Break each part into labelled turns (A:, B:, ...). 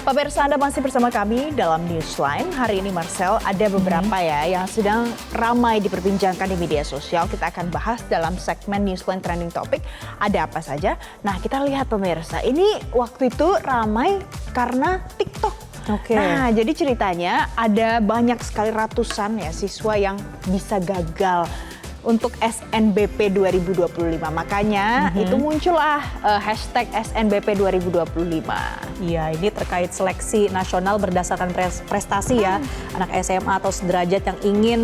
A: Pemirsa, Anda masih bersama kami dalam Newsline. Hari ini Marcel, ada beberapa yang sedang ramai diperbincangkan di media sosial. Kita akan bahas dalam segmen Newsline Trending Topic. Ada apa saja? Nah, kita lihat pemirsa, ini waktu itu ramai karena TikTok. Nah, jadi ceritanya ada banyak sekali ratusan siswa yang bisa gagal untuk SNBP 2025. Makanya itu muncullah hashtag SNBP 2025.
B: Iya, ini terkait seleksi nasional berdasarkan prestasi ya. Anak SMA atau sederajat yang ingin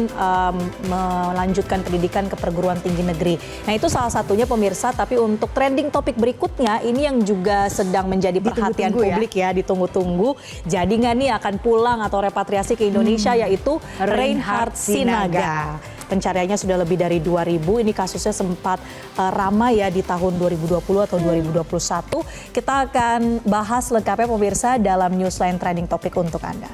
B: melanjutkan pendidikan ke perguruan tinggi negeri. Nah, itu salah satunya pemirsa, tapi untuk trending topik berikutnya ini yang juga sedang menjadi perhatian publik ya, ditunggu-tunggu. Jadi nggak nih akan pulang atau repatriasi ke Indonesia, yaitu Reinhard Sinaga. Pencariannya sudah lebih dari 2.000, ini kasusnya sempat ramai ya di tahun 2020 atau 2021. Kita akan bahas lengkapnya pemirsa dalam Newsline Trending Topic untuk Anda.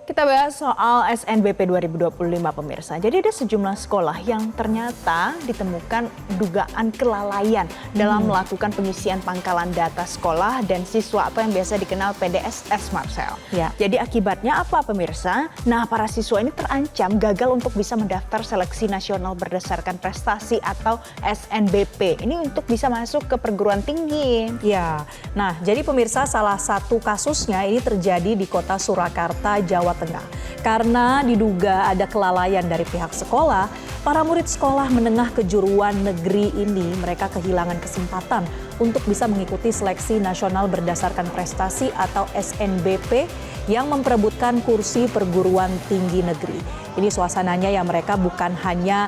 A: Kita bahas soal SNBP 2025 pemirsa. Jadi ada sejumlah sekolah yang ternyata ditemukan dugaan kelalaian dalam melakukan pengisian pangkalan data sekolah dan siswa atau yang biasa dikenal PDSS, Marcel.
B: Ya.
A: Jadi akibatnya apa pemirsa? Nah, para siswa ini terancam gagal untuk bisa mendaftar seleksi nasional berdasarkan prestasi atau SNBP. Ini untuk bisa masuk ke perguruan tinggi.
B: Ya, nah jadi pemirsa, salah satu kasusnya ini terjadi di kota Surakarta, Jawa Tengah. Karena diduga ada kelalaian dari pihak sekolah, para murid sekolah menengah kejuruan negeri ini mereka kehilangan kesempatan untuk bisa mengikuti seleksi nasional berdasarkan prestasi atau SNBP yang memperebutkan kursi perguruan tinggi negeri. Ini suasananya ya, mereka bukan hanya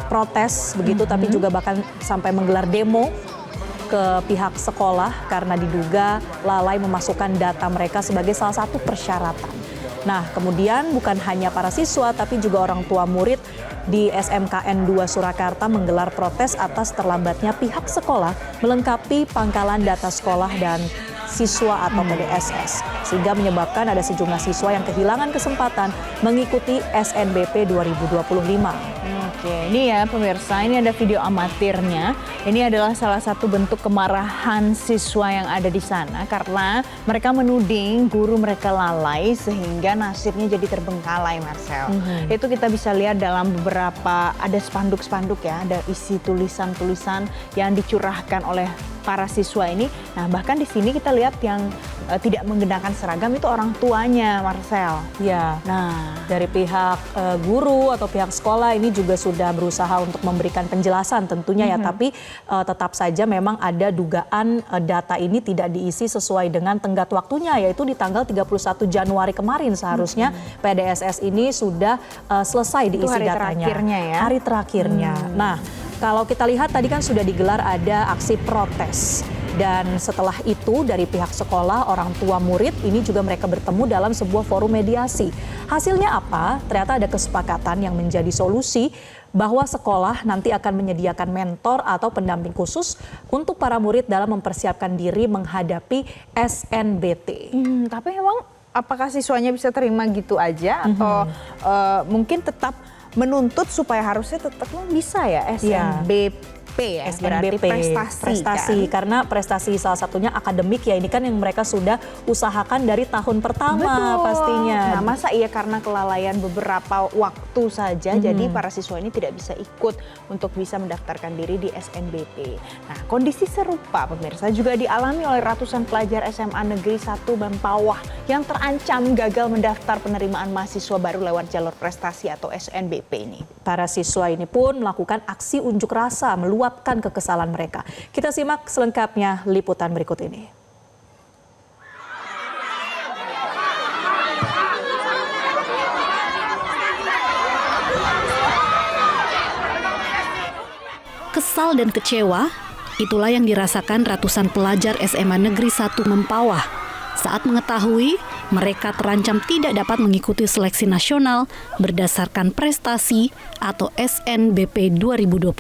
B: protes begitu, tapi juga bahkan sampai menggelar demo ke pihak sekolah karena diduga lalai memasukkan data mereka sebagai salah satu persyaratan. Nah, kemudian bukan hanya para siswa tapi juga orang tua murid di SMKN 2 Surakarta menggelar protes atas terlambatnya pihak sekolah melengkapi pangkalan data sekolah dan siswa atau PDSS, sehingga menyebabkan ada sejumlah siswa yang kehilangan kesempatan mengikuti SNBP 2025.
A: Oke, ini ya pemirsa, ini ada video amatirnya. Ini adalah salah satu bentuk kemarahan siswa yang ada di sana karena mereka menuding guru mereka lalai sehingga nasibnya jadi terbengkalai, Marcel. Itu kita bisa lihat dalam beberapa, ada spanduk-spanduk ya, ada isi tulisan-tulisan yang dicurahkan oleh para siswa ini. Nah, bahkan di sini kita lihat yang tidak menggunakan seragam itu orang tuanya, Marcel.
B: Ya, nah dari pihak guru atau pihak sekolah ini juga sudah berusaha untuk memberikan penjelasan tentunya ya, tapi tetap saja memang ada dugaan data ini tidak diisi sesuai dengan tenggat waktunya, yaitu di tanggal 31 Januari kemarin seharusnya PDSS ini sudah selesai diisi
A: hari
B: datanya.
A: Terakhirnya ya?
B: Hari terakhirnya. Nah, kalau kita lihat tadi kan sudah digelar ada aksi protes. Dan setelah itu dari pihak sekolah, orang tua murid ini juga mereka bertemu dalam sebuah forum mediasi. Hasilnya apa? Ternyata ada kesepakatan yang menjadi solusi bahwa sekolah nanti akan menyediakan mentor atau pendamping khusus untuk para murid dalam mempersiapkan diri menghadapi SNBT.
A: Tapi emang apakah siswanya bisa terima gitu aja atau mungkin tetap menuntut supaya harusnya tetap bisa ya SNBP ya, berarti prestasi kan? Karena prestasi salah satunya akademik ya, ini kan yang mereka sudah usahakan dari tahun pertama. Pastinya. Nah, masa iya karena kelalaian beberapa waktu saja jadi para siswa ini tidak bisa ikut untuk bisa mendaftarkan diri di SNBP. Nah, kondisi serupa pemirsa juga dialami oleh ratusan pelajar SMA Negeri 1 Mempawah yang terancam gagal mendaftar penerimaan mahasiswa baru lewat jalur prestasi atau SNBP ini.
B: Para siswa ini pun melakukan aksi unjuk rasa meluapkan kekesalan mereka. Kita simak selengkapnya liputan berikut ini.
C: Kesal dan kecewa, itulah yang dirasakan ratusan pelajar SMA Negeri 1 Mempawah saat mengetahui mereka terancam tidak dapat mengikuti seleksi nasional berdasarkan prestasi atau SNBP 2025.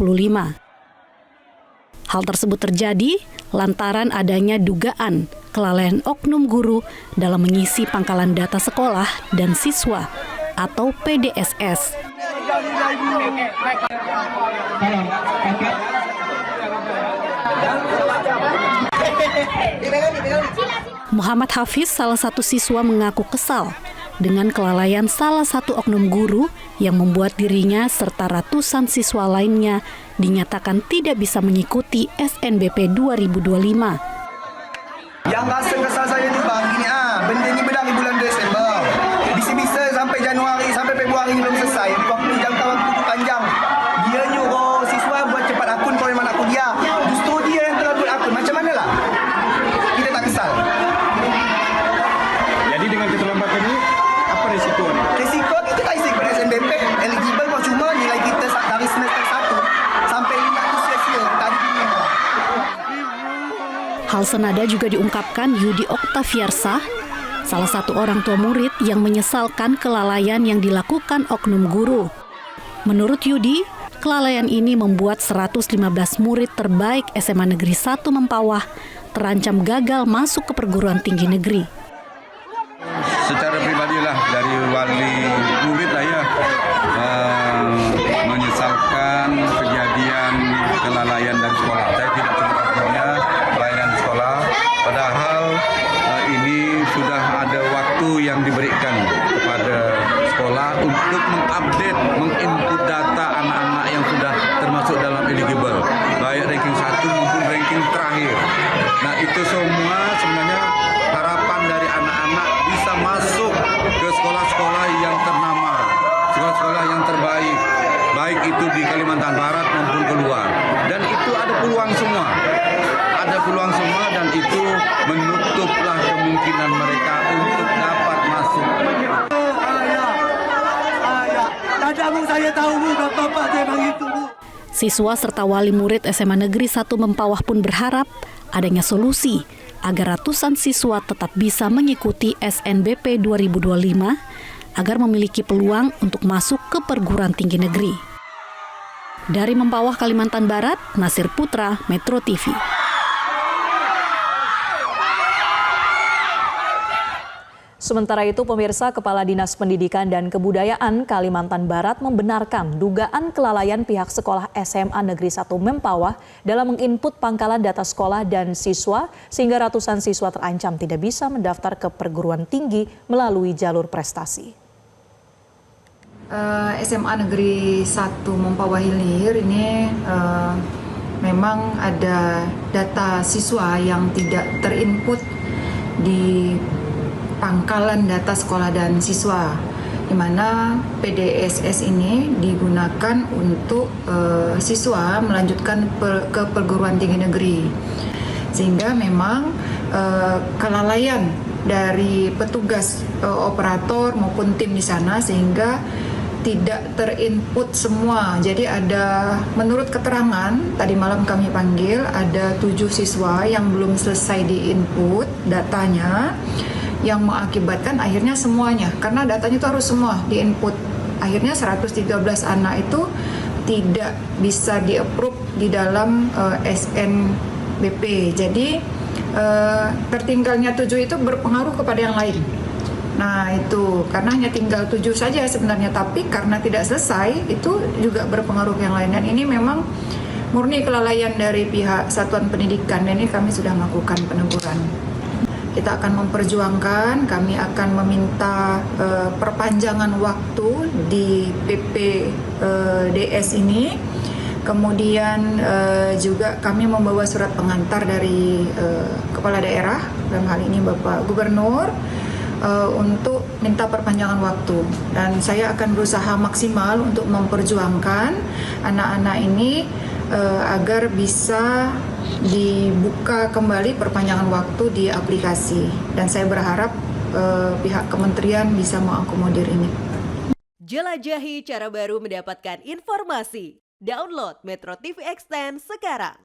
C: Hal tersebut terjadi lantaran adanya dugaan kelalaian oknum guru dalam mengisi pangkalan data sekolah dan siswa atau PDSS. Muhammad Hafiz, salah satu siswa, mengaku kesal dengan kelalaian salah satu oknum guru yang membuat dirinya serta ratusan siswa lainnya dinyatakan tidak bisa mengikuti SNBP 2025.
D: Yang rasa kesal saya tu bang, gini benda ni berlaku bulan Desember. Bisa-bisa sampai Januari, sampai Februari belum selesai. Waktu jangka waktu tu panjang. Dia nyuruh siswa buat cepat akun kalau memang akun dia. Justru dia yang telah buat akun. Macam manalah? Kita tak kesal.
E: Jadi dengan keterlambatan ini, apa risikonya?
D: Risiko kita tak isi pada SNBP. Eligible kok cuma nilai kita dari semester 1 sampai 5 tu sia-sia. Tadi ini.
C: Hal senada juga diungkapkan Yudi Oktaviarsah, salah satu orang tua murid yang menyesalkan kelalaian yang dilakukan oknum guru. Menurut Yudi, kelalaian ini membuat 115 murid terbaik SMA Negeri 1 Mempawah terancam gagal masuk ke perguruan tinggi negeri.
E: Secara pribadilah dari wali murid lah ya, menyesalkan kejadian kelalaian dari sekolah. Saya tidak punya pelayanan di sekolah, padahal ini sudah ada waktu yang diberikan kepada sekolah untuk mengupdate, menginput data anak-anak yang sudah termasuk dalam eligible, baik ranking 1 maupun ranking terakhir. Nah, itu semua sebenarnya harapan dari anak-anak bisa masuk ke sekolah-sekolah yang ternama, sekolah-sekolah yang terbaik, baik itu di Kalimantan Barat maupun keluar. Dan itu ada peluang semua. Ada peluang semua dan itu menutuplah kemungkinan mereka untuk dapat masuk.
D: Saya tahu bu, bapak saya begitu bu.
C: Siswa serta wali murid SMA Negeri 1 Mempawah pun berharap adanya solusi agar ratusan siswa tetap bisa mengikuti SNBP 2025 agar memiliki peluang untuk masuk ke perguruan tinggi negeri. Dari Mempawah, Kalimantan Barat, Nasir Putra, Metro TV.
B: Sementara itu, pemirsa, Kepala Dinas Pendidikan dan Kebudayaan Kalimantan Barat membenarkan dugaan kelalaian pihak sekolah SMA Negeri 1 Mempawah dalam menginput pangkalan data sekolah dan siswa sehingga ratusan siswa terancam tidak bisa mendaftar ke perguruan tinggi melalui jalur prestasi.
F: SMA Negeri 1 Mempawah Hilir ini memang ada data siswa yang tidak terinput di pangkalan data sekolah dan siswa, di mana PDSS ini digunakan untuk siswa melanjutkan ke perguruan tinggi negeri, sehingga memang kelalaian dari petugas operator maupun tim di sana sehingga tidak terinput semua. Jadi ada, menurut keterangan tadi malam kami panggil, ada 7 siswa yang belum selesai diinput datanya, yang mengakibatkan akhirnya semuanya, karena datanya itu harus semua diinput. Akhirnya 113 anak itu tidak bisa di-approve di dalam SNBP. Jadi tertinggalnya 7 itu berpengaruh kepada yang lain. Nah itu, karena hanya tinggal 7 saja sebenarnya, tapi karena tidak selesai itu juga berpengaruh ke yang lain. Dan ini memang murni kelalaian dari pihak Satuan Pendidikan, dan ini kami sudah melakukan peneguran. Kita akan memperjuangkan, kami akan meminta perpanjangan waktu di PPDS ini. Kemudian juga kami membawa surat pengantar dari Kepala Daerah, dalam hal ini Bapak Gubernur, untuk minta perpanjangan waktu. Dan saya akan berusaha maksimal untuk memperjuangkan anak-anak ini agar bisa dibuka kembali perpanjangan waktu di aplikasi. Dan saya berharap pihak kementerian bisa mengakomodir ini.
G: Jelajahi cara baru mendapatkan informasi. Download Metro TV Extend sekarang.